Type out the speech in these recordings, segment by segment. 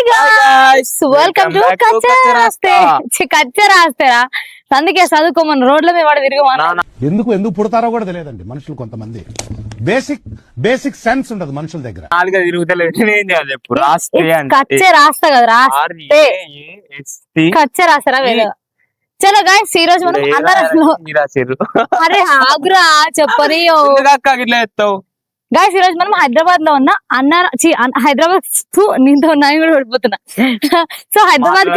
guys, welcome to back to కచ్చ రాస్తారా అందుకే చదువుకోమని రోడ్ల మీద వాడు తిరగమని ఎందుకు పుడతారో కూడా తెలియదండి మనుషులు కొంతమంది బేసిక్ సెన్స్ ఉండదు మనుషుల దగ్గర నాలుగు తిరుగుతలేదు ఏం చేయాలి చెప్పు రాస్తే కచ్చ రాస్తా కదా రాస్తే కచ్చ రాస్తారా వేరే చలో గైస్ ఈ రోజు మనం అన్నారంలో అరే ఆగ్రా చెప్పని ఇట్లా ఎత్తావు గైస్ ఈ రోజు మనం హైదరాబాద్ లో ఉన్న హైదరాబాద్ నీతో నాయి కూడా పడిపోతున్నా సో హైదరాబాద్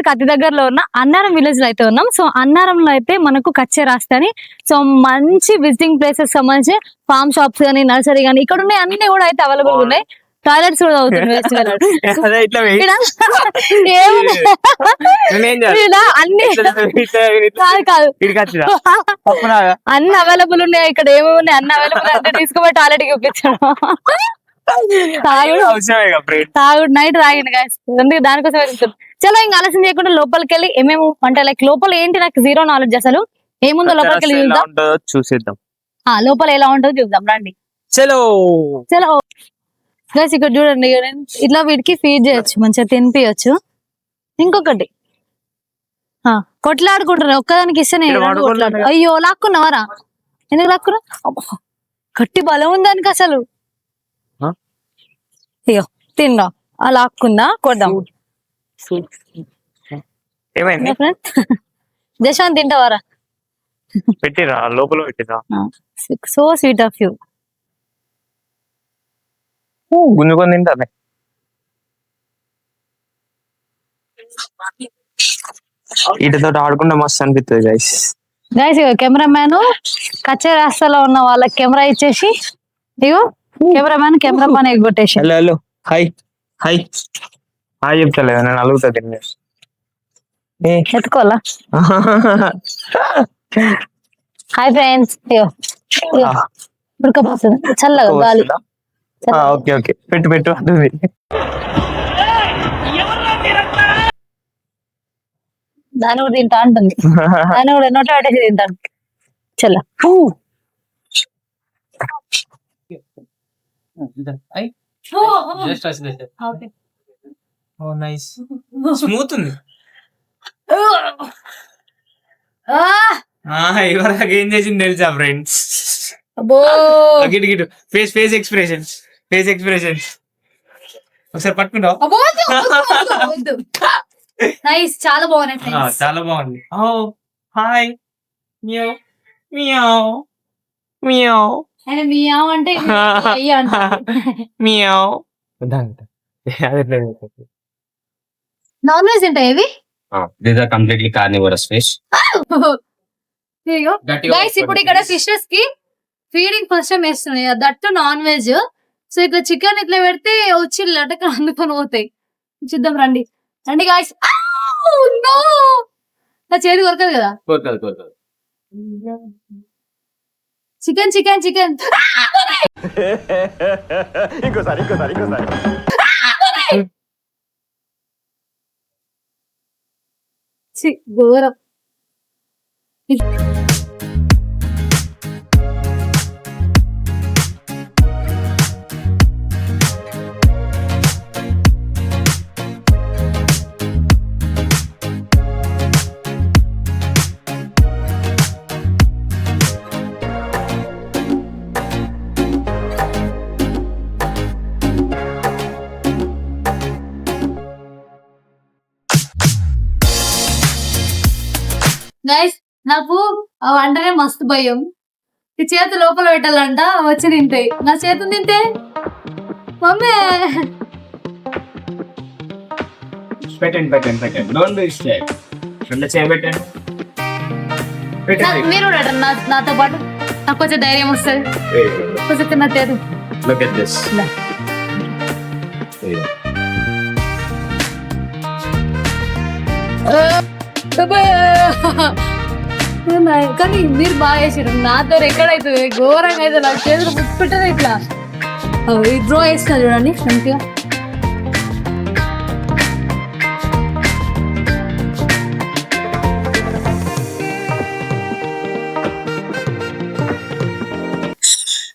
కి అతి దగ్గరలో ఉన్న అన్నారం విలేజ్ లో అయితే ఉన్నాం. సో అన్నారంలో అయితే మనకు కచ్చే రాస్తని సో మంచి విజిటింగ్ ప్లేసెస్ సంబంధించి ఫార్మ్ షాప్స్ కానీ నర్సరీ కానీ ఇక్కడ ఉన్నాయి అన్ని కూడా అయితే అవైలబుల్ ఉన్నాయి. టాయిలెట్స్ కూడా అవుతుంది అన్ని అవైలబుల్ ఉన్నాయి ఇక్కడ ఏమేమి ఉన్నాయి అన్ని అవైలబుల్ అంటే తీసుకుపోయి టాయిలెట్ కి చూపించాడు తాగుడు నైట్ తాగిండు గాయస్ అందుకే దానికోసం వెళ్తుంది. చలో ఇంకా ఆలస్యం చేయకుండా లోపలికి వెళ్ళి ఏమేమి అంటే లైక్ లోపల ఏంటి నాకు జీరో నాలెడ్జ్ అసలు ఏముందో లోపలికి వెళ్ళి చూసేద్దాం లోపల ఎలా ఉంటుందో చూద్దాం రండి. చలో చలో గైస్ ఇక్కడ చూడండి ఇట్లా వీటికి ఫీడ్ చేయొచ్చు మంచిగా తినిపించచ్చు. ఇంకొకటి కొట్లాడుకుంటారు ఒక్కదానికి ఇస్తే కొట్లాడు అయ్యో లాక్కున్నావారా ఎందుకు లాక్కున్నా గట్టి బలం ఉంది దానికి అసలు అయ్యో తిండా ఆ లాక్కుందా కొడదాం జశాంత్ తింటావారా పెట్టిరా లోపల పెట్టిరా సో స్వీట్ ఆఫ్ యూ గుంజుకొని తింటానే వీటితో ఆడుకుంటే మస్తు అనిపిస్తుంది గైస్. కెమెరామ్యాన్ కచ్చే రాస్తాలో ఉన్న వాళ్ళకి కెమెరా ఇచ్చేసి ఇగో కెమెరామ్యాన్ కెమెరా పని ఎగ్గొట్టేసి hello hello hi hi hi చెప్తలేదు నేను అలుగుతా తిని ఎత్తుకోవాలా హాయ్ ఫ్రెండ్స్ ఉడకపోతుంది చల్లగా గాలి ఓకే ఓకే పెట్టు పెట్టు అంటుంది దాని కూడా తింటా అంటుంది దాన్ని కూడా నోట పెట్టేసి తింటాను చల్ల స్మూత్ ఉంది ఇవరకు ఏం చేసింది తెలుసా friends Git Git face expressions ఒకసారి పట్టుకుంటావు చాలా బాగున్నాయి చాలా బాగుంది. Hi meow meow meow meow అంటే మియావ్ నాన్ వెజ్ ఉంటాయి ఇవి these are completely carnivorous fish. Guys ఇప్పుడు ఇక్కడ ఫిషెస్ కి ఫీడింగ్ ఫస్ట్ టైం వేస్తున్నాయి దట్టు నాన్ వెజ్. సో ఇట్లా చికెన్ ఇట్లా పెడితే వచ్చి లటక అందుకొని పోతాయి. చూద్దాం రండి రండి గాయస్. నా చేతి కొరకదు కదా చికెన్ చికెన్ చికెన్ ఇంకోసారి ఘోరం. గైస్ నాకు ఆ వంటనే మస్తు భయం. ఈ చేతి లోపల పెట్టాలంట వచ్చి తింటాయి. నా చేతి తింటే మమ్మీ మీరు నాతో పాటు నాకు కొంచెం ధైర్యం వస్తుంది కొంచెం నా చేతి కానీ మీరు బాగా వేసారు. నాతో ఎక్కడైతుంది ఘోరంగా అయితే నాకు చేతులు ముట్టుకుంటారు ఇట్లా డ్రా వేస్తున్నా చూడండి మంచిగా.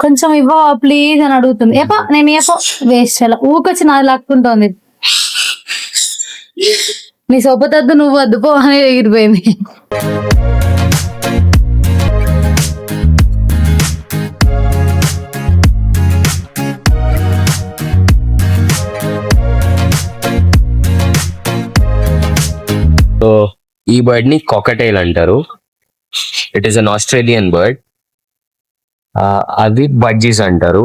కొంచెం ఇవ్వవా ప్లీజ్ అని అడుగుతుంది. ఏపో నేను ఏపో వేస్ట్ అలా ఊకొచ్చి నాది లాక్కుంటోంది. నీ సొప్పతద్దు నువ్వు వద్దు పో అని ఎగిరిపోయింది. సో ఈ బర్డ్ ని కాకటైల్ అంటారు. It is an Australian bird. అది బడ్జీస్ అంటారు.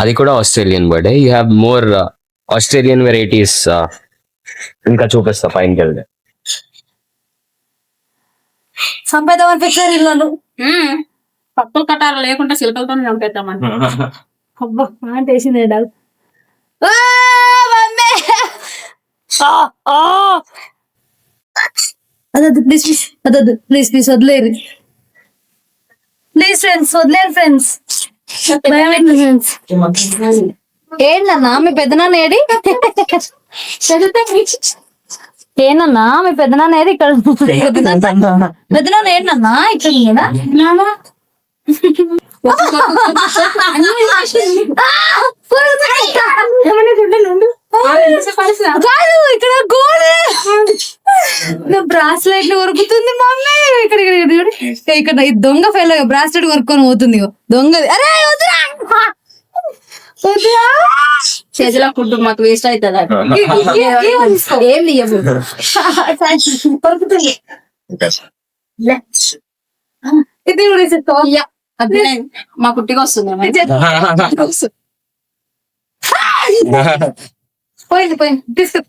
అది కూడా Australian bird. You have more Australian varieties. ఇంకా చూపిస్తా పైనకి వెళ్తే. సంపేద్దామని పెట్టారు ఇళ్ళు. పప్పులు కట్టాలి లేకుండా శిల్పలతో చంపేద్దామని. అబ్బా అంటే వేసింది డాగ్. అదొద్దు ప్లీజ్ ప్లీజ్ అదొద్దు ప్లీజ్ ప్లీజ్ వదిలేరు ప్లీజ్ ఫ్రెండ్స్ వదిలేరు ఫ్రెండ్స్. ఫ్రెండ్స్ ఏంటన్నా మీ పెద్దనాన్న ఏడి? ఏనన్నా మీ పెద్దనాన్న ఏది? ఇక్కడ పెద్దనాన్న ఏంటన్నా ఇక్కడ ఉన్నాడా? కాదు ఇక్కడ బ్రాస్లెట్ ఉరుకుతుంది మమ్మీ. ఇక్కడ ఇక్కడ ఈ దొంగ ఫెయిల్ బ్రాస్లెట్ కొరుక్కొని పోతుంది దొంగది. అరే వద్దురా చేతిలో ఫుడ్ మాకు వేస్ట్ అవుతుంది. ఏం తీయము కొరుకుతుంది. ఇది మా కుట్టిగా వస్తుంది. పోయింది పోయింది తీసుకు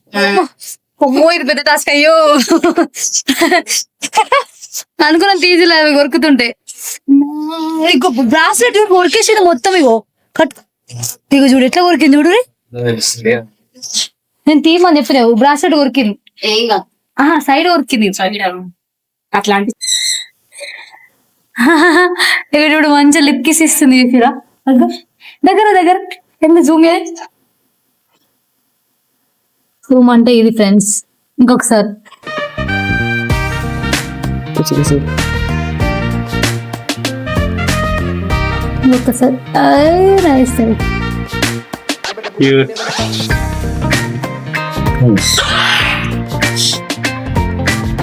ఇది పెద్ద టాస్క్. అయ్యో అనుకున్నాను తీజిలే అవి కొరుకుతుంటే. ఇంకో బ్రాస్లెట్ కొరికేసింది మొత్తం. ఇగో కట్ ఇగో చూడు ఎట్లా కొరికింది చూడు. నేను తీయమని చెప్పిన బ్రాస్లెట్ కొరికింది. ఏం కాదు సైడ్ కొరికింది. అట్లాంటి ఇక చూడు మంచిగా లిప్ కిస్ ఇస్తుంది. చూసిరా దగ్గర దగ్గర ఎంత జూమ్ జూమ్ అంటే ఇది ఫ్రెండ్స్. ఇంకొకసారి ఇంకొకసారి నైస్.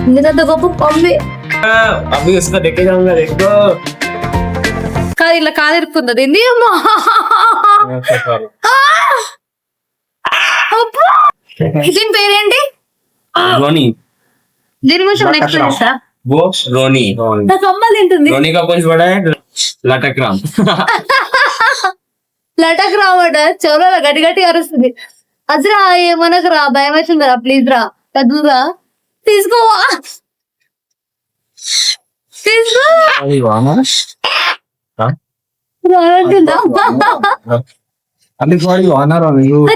ఇంత గొప్ప పంపి కాదు ఇలా కాదిరుకుంది. ఏంది అమ్మా దీని పేరేంటి? రోనీ. దీని గురించి నెక్స్ట్ చేస్తా. రోనీ నాకు అమ్మ తింటుంది. రోనీ का कुछ बड़ा है लटकराम. లటక్ రావట చెవులో గట్టి గట్టి అరుస్తుంది. అసలు ఏమనకు రా భయం అవుతుంది రా ప్లీజ్ రా కదురా తీసుకోవా తీసుకో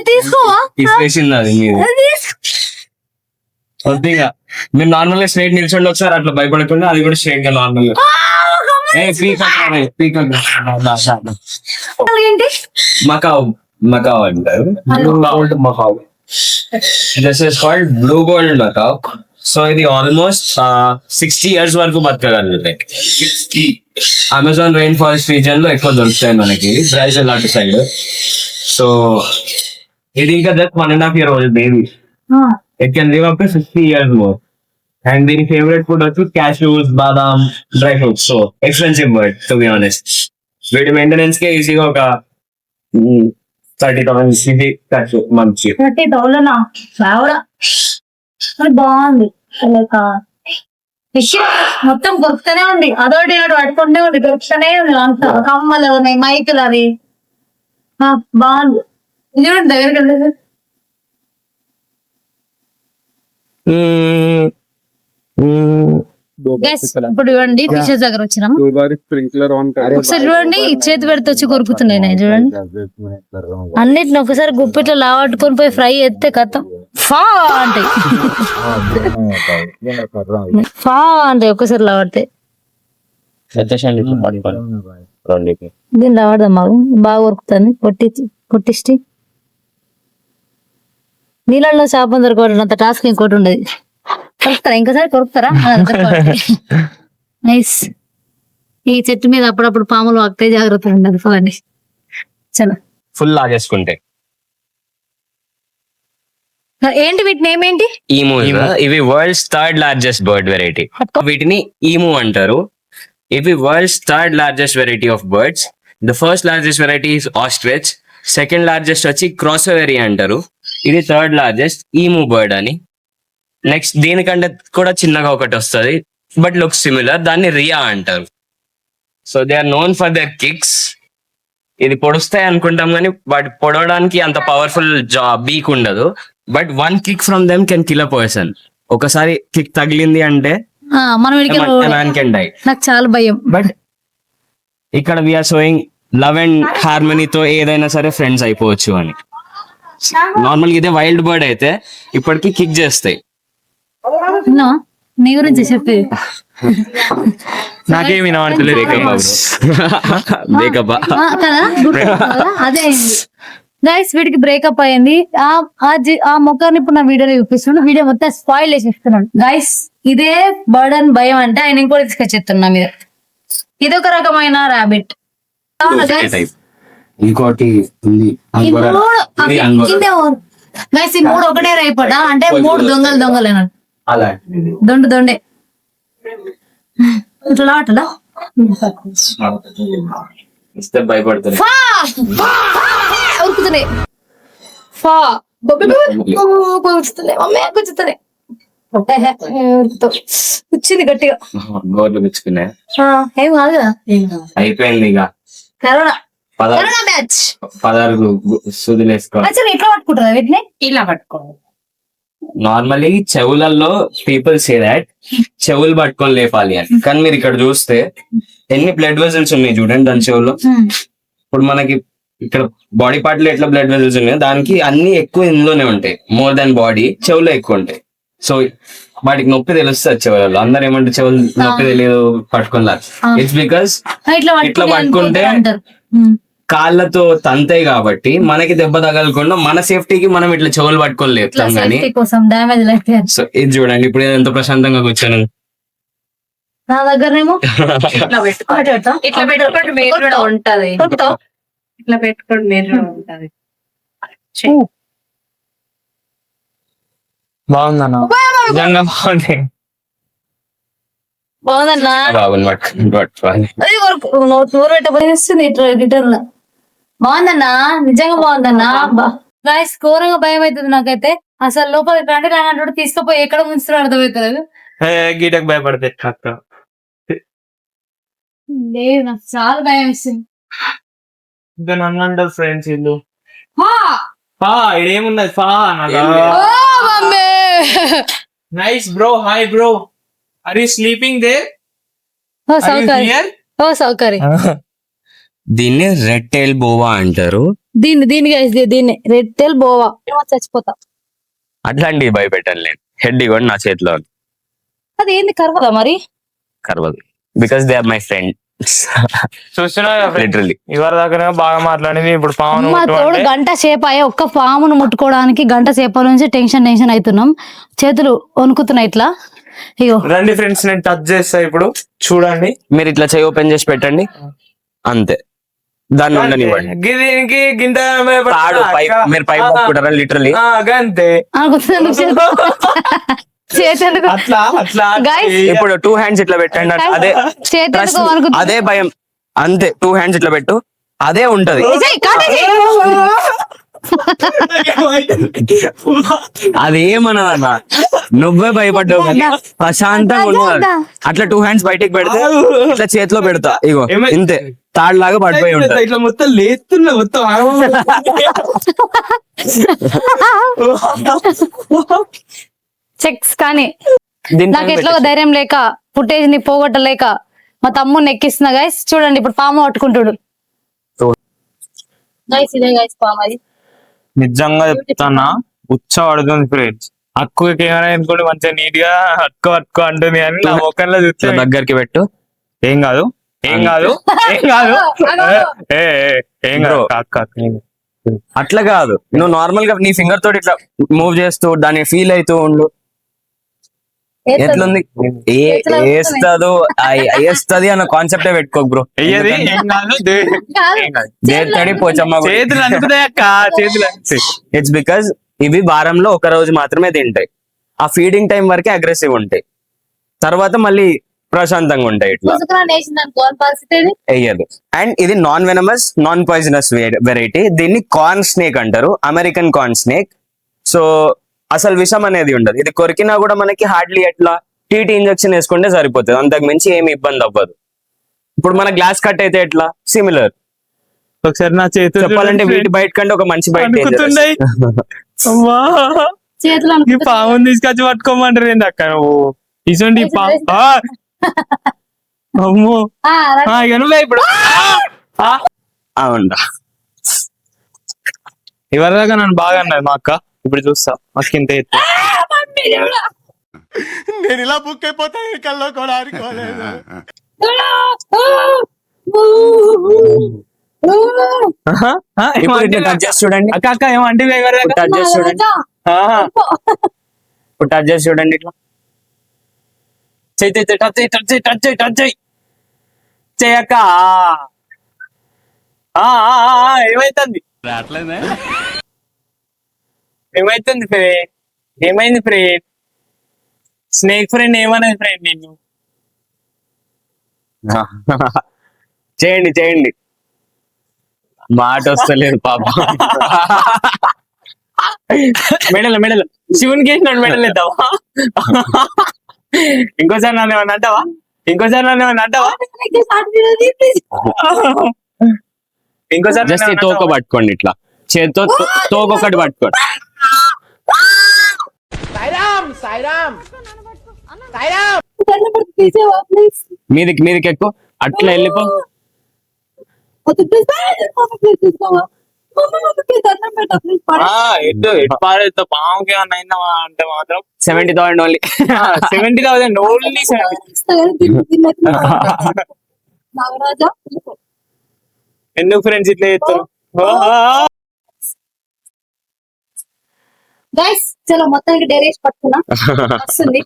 తీసుకోవా తీసేసింది అది కొద్దిగా. మీరు నార్మల్ గా స్ట్రైట్ నిల్చోండి ఒకసారి అట్లా భయపడకుండా. అది కూడా స్ట్రైట్ గా నార్మల్ గా ఏంటి మకావ్ మకావ్ అంటారు. Macaw. This is called blue gold macaw. So ఇది ఆల్మోస్ట్ 60 years వరకు బతకగలుగుతాయి. అమెజాన్ రెయిన్ ఫారెస్ట్ రీజియన్ లో ఎక్కువ దొరుకుతాయి మనకి, బ్రెజిల్ అటు సైడ్. సో ఇది ఇంకా just 1.5 year old baby. It can live up to 60 years more. And దీని ఫేవరెట్ ఫుడ్ వచ్చి cashews, badam, dry fruits. So expensive bird to be honest. వీటి మెయింటెనెన్స్ కే ఈజీగా ఒక 30,000 ఖర్చు మంచి. 30,000 బాగుంది. మొత్తం దొరుకుతూనే ఉంది. అదొకటి ఇదొకటి పట్టుకుంటే ఉంది, దొరుకుతూనే ఉంది. అంతా కమ్మలు ఉన్నాయి, మైకులు అవి బాగుంది. చూడండి దగ్గరికి వెళ్ళదు. ఇప్పుడు చూడండి ఫిషెస్ దగ్గర వచ్చినాం. ఒకసారి చూడండి చేతి పెడితే వచ్చి కొరుకుతున్నాయి. నేను చూడండి అన్నిటిని ఒకసారి గుప్పిట్లో లావట్టుకొని పోయి ఫ్రై ఎత్తే కథం ఫా అంటే ఫా అంటే ఒకసారి లావడితే దీన్ని లావడదాం. మాకు బాగా కొరుకుతుంది. కొట్టిస్తే నీళ్ళల్లో చేపం దొరకడం అంత టాస్క్ ఇంకోటి ఉండదు. కొరుకుతారా ఇంకోసారి కొరుకుతారా? నైస్. ఈ చెట్టు మీద అప్పుడప్పుడు పాములు వాకితే జాగ్రత్త ఉండదు చూడండి. చలో ఫుల్ లాగేసుకుంటాయి. ఏంటి వీటి నేమ్ ఏంటి? ఈమూ. ఇవి world's third largest bird variety. వీటిని ఈమూ అంటారు. ఇవి world's third largest variety of birds. The first largest variety is ostrich. Second largest వచ్చి క్రాసోవెరీ అంటారు. ఇది థర్డ్ లార్జెస్ట్ ఈమూ బర్డ్ అని. నెక్స్ట్ దీనికంటే కూడా చిన్నగా ఒకటి వస్తుంది, బట్ లుక్ సిమిలర్, దాన్ని రియా అంటారు. So they are known for their kicks. ఇది పొడుస్తాయి అనుకుంటాం కానీ వాటి పొడవడానికి అంత పవర్ఫుల్ బీక్ ఉండదు. But one kick from them can kill a person. ఒకసారి కిక్ తగిలింది అంటే మనం మ్యాన్ కెన్ డై. నాకు చాలా భయం. బట్ ఇక్కడ వీఆర్ షోయింగ్ లవ్ అండ్ హార్మనీతో ఏదైనా సరే ఫ్రెండ్స్ అయిపోవచ్చు అని. నార్మల్ గా ఇదే వైల్డ్ బర్డ్ అయితే ఇప్పటికి కిక్ చేస్తాయి. నీ గురించి చెప్పి నాకేమి వినవడతలేదు. బ్రేకప్ కదా అదే గైస్, వీడికి బ్రేకప్ అయింది. ఆ మొక్కని ఇప్పుడు నా వీడియోలో చూపిస్తున్నాను. వీడియో మొత్తం స్పాయిల్ చేసి ఇస్తున్నాను గైస్. ఇదే బర్డ్ అని భయం అంటే ఆయన ఇంకోటి తీసుకొచ్చేస్తున్నా మీద. ఇదొక రకమైన ర్యాబిట్. ఇంకోటి ఉంది గైస్, ఈ మూడు ఒకటే రైపడా అంటే మూడు దొంగలేనా? అలా దొండే ఇట్లా అట్లా ఇస్తే భయపడుతుంది. ఉరుకుతున్నాయి. వచ్చింది గట్టిగా. గోర్లు మెచ్చుకున్నా. ఏం కాదు కదా, అయిపోయింది ఇక. కరోనా 16 సూదులు వేసుకోవాలి. అసలు ఎట్లా పట్టుకుంటారా వీటిని? ఇలా పట్టుకోండి. నార్మల్లీ చెవులలో పీపుల్ సే దాట్ చెవులు పట్టుకొని లేపాలి అని. కానీ మీరు ఇక్కడ చూస్తే ఎన్ని బ్లడ్ వెజల్స్ ఉన్నాయి చూడండి దాని చెవులో. ఇప్పుడు మనకి ఇక్కడ బాడీ పార్ట్ లో ఎట్లా బ్లడ్ వెజల్స్ ఉన్నాయో దానికి అన్ని ఎక్కువ ఇందులోనే ఉంటాయి. మోర్ దాన్ బాడీ చెవులో ఎక్కువ ఉంటాయి. సో వాటికి నొప్పి తెలుస్తుంది చెవులలో. అందరు ఏమంటే చెవులు నొప్పి తెలియదు పట్టుకున్నారు. ఇట్స్ బికాస్ ఇట్లా పట్టుకుంటే కాళ్ళతో తంతాయి కాబట్టి మనకి దెబ్బ తగలకుండా మన సేఫ్టీకి మనం ఇట్లా చెవులు పట్టుకొని లేపుతాం. కానీ సో ఇది చూడండి ఇప్పుడు ఎంత ప్రశాంతంగా కూర్చొని. నా దగ్గరనేమో ఇట్లా పెట్టుకోండి. ఇట్లా పెట్టుకోండి మీరు కూడా ఉంటది. ఇట్లా పెట్టుకోండి మీరు కూడా ఉంటది. బాగుందన్న, నిజంగా బాగుంది. బాగుందన్నా. బాబుని పట్టుకోవాలి. నోరు పెట్టబోస్తుంది ఇట్లా రిటర్న్. బాగుందన్నా, నిజంగా బాగుందన్నా. గాయస్ ఘోరంగా భయం అవుతుంది నాకైతే. అసలు లోపల రండి రానంటే తీసుకుపోయి ఎక్కడ ముంచుతున్నా అర్థమవుతుంది. గీటకు భయపడితే అక్క లేదు, నాకు చాలా భయం వేస్తుంది. ఇంకా నన్ను అంటారు ఫ్రెండ్స్ ఇల్లు. ఇదేమున్నది nice bro. Hi bro, are you sleeping there? సౌకర్యం. దీన్ని రెడ్ టైల్ బోవా అంటారు. దీన్ని రెడ్ టైల్ బోవా. చచ్చిపోతా. అట్లాంటివి భయపెట్టలేదు. హెడ్ కూడా నా చేతిలో ఉంది. అది ఏంది కరవదా మరి? కరవదు, because they are my friend. చూస్తున్నా లిటరల్లీ ఇవరి దగ్గర బాగా మాట్లాడింది. ఇప్పుడు మా తోడు గంట సేపు అయ్యే ఒక్క పామును ముట్టుకోవడానికి గంట సేపటి నుంచి టెన్షన్ అవుతున్నాం. చేతులు వణుకుతున్నాయి ఇట్లా. ఇగో రండి ఫ్రెండ్స్, నేను టచ్ చేస్తా ఇప్పుడు. చూడండి, మీరు ఇట్లా చేయి ఓపెన్ చేసి పెట్టండి అంతే. దాన్ని ఉండనివ్వండి. దీనికి గింత మీరు పైప్ పట్టుకుంటారా లిటరల్లీ అంతే. చేతెందుకు అట్లా అట్లా ఇప్పుడు 2 hands ఇట్లా పెట్టండి. అదే అదే భయం అంతే. 2 hands ఇట్లా పెట్టు, అదే ఉంటది. అదేమన్నా నువ్వే భయపడ్డావు కానీ ప్రశాంతంగా ఉండదు. అట్లా 2 hands బయటికి పెడితే ఇట్లా చేతిలో పెడతా. ఇగో ఇంతే, తాడులాగా పడిపోయి ఉంటా. ఇట్లా మొత్తం లేస్తున్నా మొత్తం. చెక్స్ కానీ నాకు ఎట్లా ధైర్యం లేక ఫుటేజ్ ని పోగొట్టలేక మా తమ్ముడిని ఎక్కిస్తున్నా. గైస్ చూడండి ఇప్పుడు పాము పట్టుకుంటాడు. ఇదే గైస్ పాము. అది నిజంగా చెప్తానా, ఉచ్చ పడుతుంది ఫ్రెండ్స్. అక్కుకి కెమెరా ఎందుకంటే మంచిగా నీట్ గా అట్టుకో అంటుంది అని నా మొక్కల్లో చూస్తే దగ్గరికి పెట్టు. ఏం కాదు ఏం కాదు ఏం కాదు ఏం కాదు. అట్లా కాదు, నువ్వు నార్మల్ గా నీ ఫింగర్ తోటి ఇట్లా మూవ్ చేస్తూ దాన్ని ఫీల్ అవుతూ ఉండు. ఎట్లుంది వేస్తుంది అన్న కాన్సెప్టే పెట్టుకోకు బ్రో. అయ్యది ఏం కాదు, దేత్తడి పోచమ్మ గుడి. చేతులు అనుకుతాయి అక్క, చేతులు అనుకుతాయి. ఇట్స్ బికాస్ ఇవి వారంలో ఒక రోజు మాత్రమే తింటాయి. ఆ ఫీడింగ్ టైం వరకే అగ్రెసివ్ ఉంటాయి, తర్వాత మళ్ళీ ప్రశాంతంగా ఉంటాయి. ఇట్లా వేయదు. అండ్ ఇది non venomous, non poisonous variety. దీన్ని కార్న్ స్నేక్ అంటారు, అమెరికన్ కార్న్ స్నేక్. సో అసలు విషం అనేది ఉండదు. ఇది కొరికినా కూడా మనకి హార్డ్లీ ఎట్లా టీటీ ఇంజెక్షన్ వేసుకుంటే సరిపోతుంది, అంతకు మించి ఏమి ఇబ్బంది అవ్వదు. ఇప్పుడు మన గ్లాస్ కట్ అయితే ఎట్లా సిమిలర్. ఒకసారి నా చేతులు చెప్పాలంటే వీటి బయట కంటే ఒక మంచి బయట అనుకుతున్నాయి. అమ్మా, ఈ పాముని తీసుకొచ్చి పట్టుకోమంటారు ఏంది అక్క నువ్వు? ఇటువంటి అమ్మో ఇక నువ్వే ఇప్పుడు అవునా. ఇవరిదాకా నన్ను బాగా అన్నది మా అక్క, ఇప్పుడు చూస్తా అక్కింత ఎత్తు. నేను ఇలా బుక్ అయిపోతాను కల్లో కూడా అనుకోలేదు. ఇప్పుడు ఇట్లా టచ్ చేసి చూడండి అక్క, అక్క ఏమంటే టచ్ చేసి చూడండి, ఇప్పుడు టచ్ చేసి చూడండి. ఇట్లా చేయక్క. ఏమైతుంది ఏమైతుంది ఫ్రెండ్? ఏమైంది ఫ్రెండ్? స్నేక్ ఫ్రెండ్ ఏమన్నది ఫ్రెండ్ నిన్ను? చేయండి చేయండి, మాట వస్తలేదు పాప. మెడల్ మెడల్ శివునికి వేసినాడు, మెడల్ ఇద్దావా? ఇంకోసారి నన్ను ఏమన్నా అంటావా? ఇంకోసారి నన్ను ఏమన్నా అంటావా? ఇంకోసారి జస్ట్ ఈ తోక పట్టుకోండి, ఇట్లా చేతితో తోక ఒకటి పట్టుకోండి. మీదికి మీదికి ఎక్కువ అట్లా వెళ్ళిపో. ఎటు ఎటు పారేస్తా పాముకి ఏమన్నా అయిందా అంటే మాత్రం 70,000 ఓన్లీ. 70,000 ఓన్లీ. ఎందుకు ఫ్రెండ్స్ ఇట్లా చేస్తారు? గైస్ చలో మొత్తానికి డైరీ పట్టుకున్నా వస్తుంది.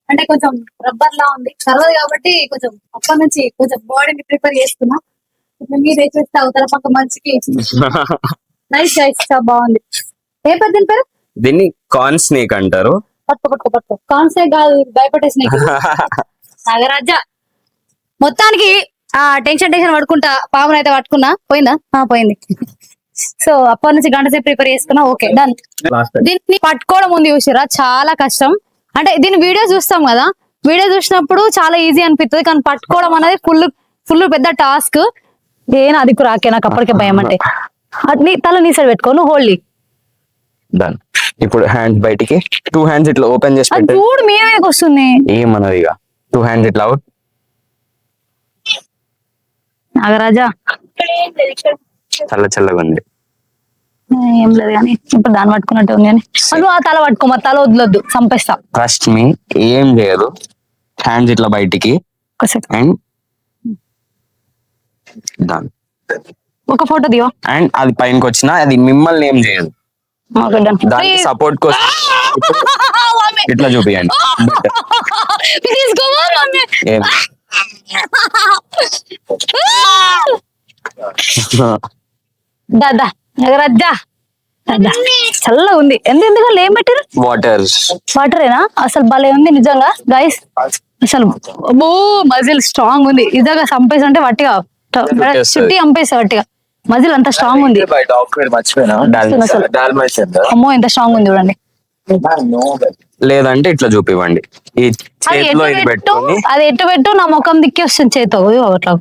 అంటే కొంచెం రబ్బర్ లా ఉంది, సర్వదు కాబట్టి కొంచెం అప్పటి నుంచి కొంచెం బాడీని ప్రిపేర్ చేసుకున్నా. మీరు వేసేస్తే అవతల పక్క మంచికి నైస్ గైస్, చాలా బాగుంది. ఏ పెద్ద పేరు? దీన్ని కార్న్ స్నేక్ అంటారు. పట్టుకో కాన్సెప్ట్ కాదు, భయపడే స్నేక్. నాగరాజా మొత్తానికి ఆ టెన్షన్ పడుకుంటా పామును అయితే పట్టుకున్నా. పోయిందా? పోయింది. సో అప్పటి నుంచి గంట సేపు ప్రిపేర్ చేసుకున్నా. Okay done. దీన్ని పట్టుకోవడం ఉంది చూసారా, చాలా కష్టం. అంటే దీని వీడియో చూస్తాం కదా, వీడియో చూసినప్పుడు చాలా ఈజీ అనిపిస్తుంది, కానీ పట్టుకోవడం అనేది ఫుల్ పెద్ద టాస్క్. అది రాకే నాకు అప్పటికే భయం. అంటే అట్ని తల నీ సైడ్ పెట్టుకో, నువ్వు హోల్డ్. డన్. ఇప్పుడు హ్యాండ్స్ బయటికి, 2 హ్యాండ్స్ ఇట్లా ఓపెన్ చేసి అది చూడు మీ మీదకి వస్తుంది. ఏమన్నది ఇక 2 హ్యాండ్స్ ఇట్లా అవుట్. నాగరాజా చల్లగా ఉంది. ఏం లేదు కానీ ఇప్పుడు దాన్ని పట్టుకున్నట్టు ఉంది కానీ నువ్వు ఆ తల పట్టుకో, మా తల వదలొద్దు, చంపేస్తా. ట్రస్ట్ మీ, ఏం చేయదు. హ్యాండ్స్ ఇట్లా బయటికి అండ్ డన్. ఒక ఫోటో దియో. అండ్ అది పైనకి వచ్చినా అది మిమ్మల్ని ఏం చేయదు. దానికి సపోర్ట్ కోసం ఇట్లా చూపియండి. దాదా రజ్జా చల్లగా ఉంది. ఎందుకంటే ఏం పెట్టారు? వాటరేనా? అసలు భలే ఉంది నిజంగా గైస్. అసలు మజిల్ స్ట్రాంగ్ ఉంది నిజంగా. చంపేసి అంటే వట్టిగా చుట్టి చంపేసా వట్టిగా. మజిల్ అంత స్ట్రాంగ్ ఉంది. అమ్మో ఎంత స్ట్రాంగ్ ఉంది చూడండి. లేదంటే ఇట్లా చూపివ్వండి, ఈ చేతిలో ఇది పెట్టుకొని. అది ఎటు పెట్టు, నా ముఖం దిక్కి వస్తుంది చేతితో. అట్లా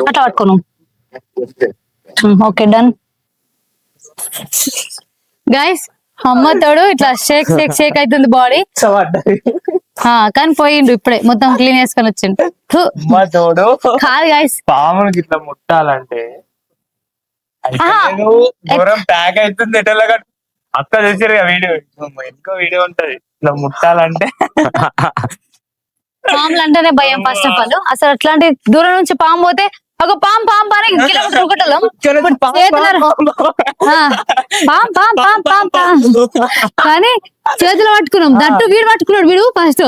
అట్లా పట్టుకోను. Okay done guys. అమ్మ తోడు ఇట్లా షేక్ అవుతుంది బాడీ. కానీ పోయిండు ఇప్పుడే, మొత్తం క్లీన్ చేసుకొని వచ్చిండు. కాదు గైస్, పాముకి ఇట్లా ముట్టాలంటే ప్యాక్ అవుతుంది. ఎటలాగా అక్క చూసారు వీడియో, ఇంకో వీడియో ఉంటది. ఇట్లా ముట్టాలంటే పాములు అంటేనే భయం ఫస్ట్ ఆఫ్ ఆల్. అసలు అట్లాంటి దూరం నుంచి పాము పోతే ఒక పాము అని కిలోమీటర్ పాం పాం పాం పాం పాం కానీ చేతిలో పట్టుకున్నాం. దట్టు వీడు పట్టుకున్నాడు. వీడు ఫస్ట్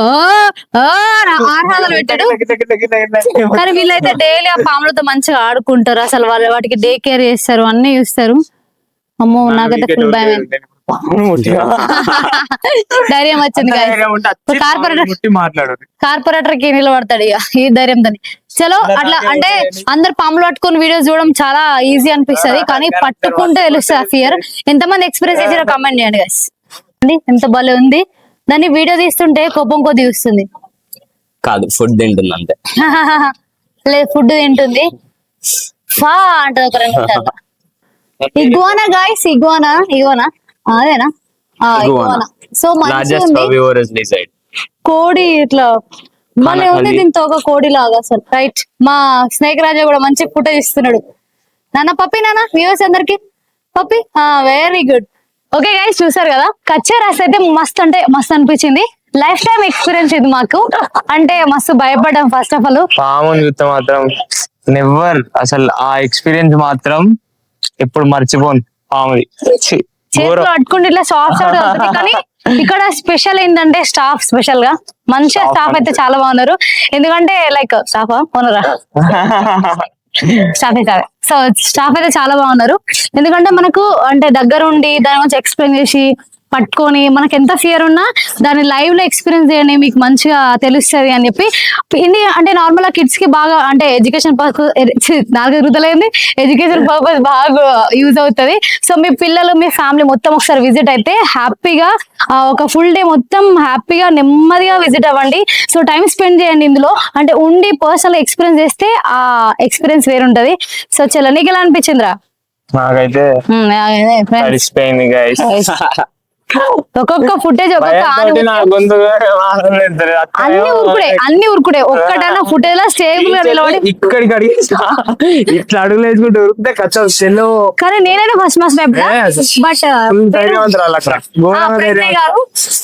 ఆహారాలు పెట్టాడు. కానీ వీళ్ళైతే డైలీ ఆ పాములతో మంచిగా ఆడుకుంటారు. అసలు వాళ్ళు వాటికి డే కేర్ చేస్తారు, అన్ని చూస్తారు. అమ్మో నాకైతే ఫుల్ భయం అయింది. ధైర్యం వచ్చింది కార్పొరేటర్ కి నిలబడతాడు ఇక ఈ ధైర్యంతో. చలో అట్లా అంటే అందరు పాములు పట్టుకుని వీడియోస్ చూడడం చాలా ఈజీ అనిపిస్తది, కానీ పట్టుకుంటే తెలుస్తుంది ఆ ఫియర్. ఎంతమంది ఎక్స్పీరియన్స్ చేసారో కమెంట్ చేయండి గైస్. ఎంత భలే ఉంది. దాన్ని వీడియో తీస్తుంటే కోపం కొద్ది వస్తుంది. కాదు, ఫుడ్ తింటుంది అంతే. లేదు, ఫుడ్ తింటుంది. ఫా అంటది ఒక రెండు. ఇగ్వానా గాయస్, ఇగ్వానా అదేనా? ఇగ్వానా. సో మంచిగా కోడి ఇట్లా మళ్ళీ ఉంది దీంతో ఒక కోడి లాగా అసలు. రైట్, మా స్నేక్ రాజా కూడా మంచి ఫుటేజ్ ఇస్తున్నాడు. నాన్న పప్పి, నాన్న వ్యూవర్స్ అందరికి పప్పి. Very good. ఓకే గైస్, చూసారు కదా కచ్చే రాసి అయితే మస్తు అంటే మస్తు అనిపించింది. లైఫ్ టైం ఎక్స్పీరియన్స్ ఇది మాకు. అంటే మస్తు భయపడ్డాం ఫస్ట్ ఆఫ్ ఆల్. పాముని చూస్తే మాత్రం నెవర్, అసలు ఆ ఎక్స్పీరియన్స్ మాత్రం ఎప్పుడు మర్చిపోను. పాముది చేతిలో పట్టుకుంటే ఇట్లా సాఫ్ట్ అవుతుంది. కానీ ఇక్కడ స్పెషల్ ఏంటంటే స్టాఫ్, స్పెషల్ గా మంచిగా స్టాఫ్ అయితే చాలా బాగున్నారు. ఎందుకంటే లైక్ స్టాఫ్ ఓనరా స్టాఫ్ అయితే, సో స్టాఫ్ అయితే చాలా బాగున్నారు. ఎందుకంటే మనకు అంటే దగ్గర ఉండి దాని గురించి ఎక్స్ప్లెయిన్ చేసి పట్టుకొని మనకి ఎంత ఫియర్ ఉన్నా దాన్ని లైవ్ లో ఎక్స్పీరియన్స్ చేయండి, మీకు మంచిగా తెలుస్తుంది అని చెప్పి. అంటే నార్మల్ గా కిడ్స్ కి బాగా అంటే ఎడ్యుకేషన్ పర్పస్, ఎడ్యుకేషన్ పర్పస్ బాగా యూజ్ అవుతుంది. సో మీ పిల్లలు మీ ఫ్యామిలీ మొత్తం ఒకసారి విజిట్ అయితే హ్యాపీగా ఒక ఫుల్ డే మొత్తం హ్యాపీగా నెమ్మదిగా విజిట్ అవ్వండి. సో టైం స్పెండ్ చేయండి ఇందులో. అంటే ఉండి పర్సనల్ ఎక్స్పీరియన్స్ చేస్తే ఆ ఎక్స్పీరియన్స్ వేరుంటది. సో చలో, నీకు ఎలా అనిపించిందిరా? నాకైతే తడిసిపోయింది గైస్. ఒక్కొక్క ఫుటేజ్ ఒక్కొక్క అన్ని ఉరుకుడే. ఒక్కటైనా ఫుటేజ్ లో స్టేబుల్ గా నిలబడి ఇక్కడికి అడిగి ఇట్లా అడుగులు వేసుకుంటూ ఉరికితే కచ్చా. కానీ నేనైనా ఫస్ట్ మస్ట్ బట్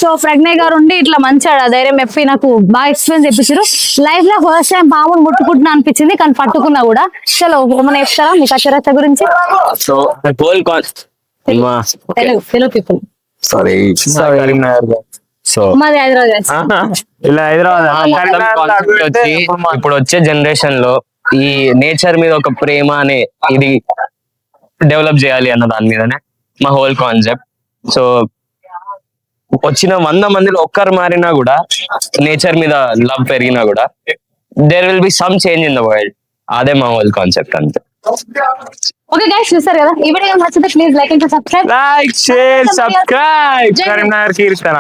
సో ప్రజ్ఞ గారు ఉండి ఇట్లా మంచిగా ధైర్యం చెప్పి నాకు బాగా ఎక్స్పీరియన్స్ చెప్పించారు. లైఫ్ లో ఫస్ట్ టైం పాములు ముట్టుకుంటున్నా అనిపించింది, కానీ పట్టుకున్నా కూడా. చలో ఏమైనా చెప్తారా మీ కచ్చరత్త గురించి? So Telugu people. Sorry, so మాది హైదరాబాద్. ఇలా హైదరాబాద్ ఇప్పుడు వచ్చే జనరేషన్ లో ఈ నేచర్ మీద ఒక ప్రేమ అనే ఇది డెవలప్ చేయాలి అన్న దాని మీదనే మా హోల్ కాన్సెప్ట్. సో వచ్చిన 100 మందిలో ఒక్కరు మారినా కూడా, నేచర్ మీద లవ్ పెరిగినా కూడా, there will be some change in the world. అదే మా హోల్ కాన్సెప్ట్ అంతే. ఓకే గైస్, చూసారు కదా ఈ వీడియో నచ్చితే please like and subscribe. Like, share, subscribe. Karimnagar Keerthana.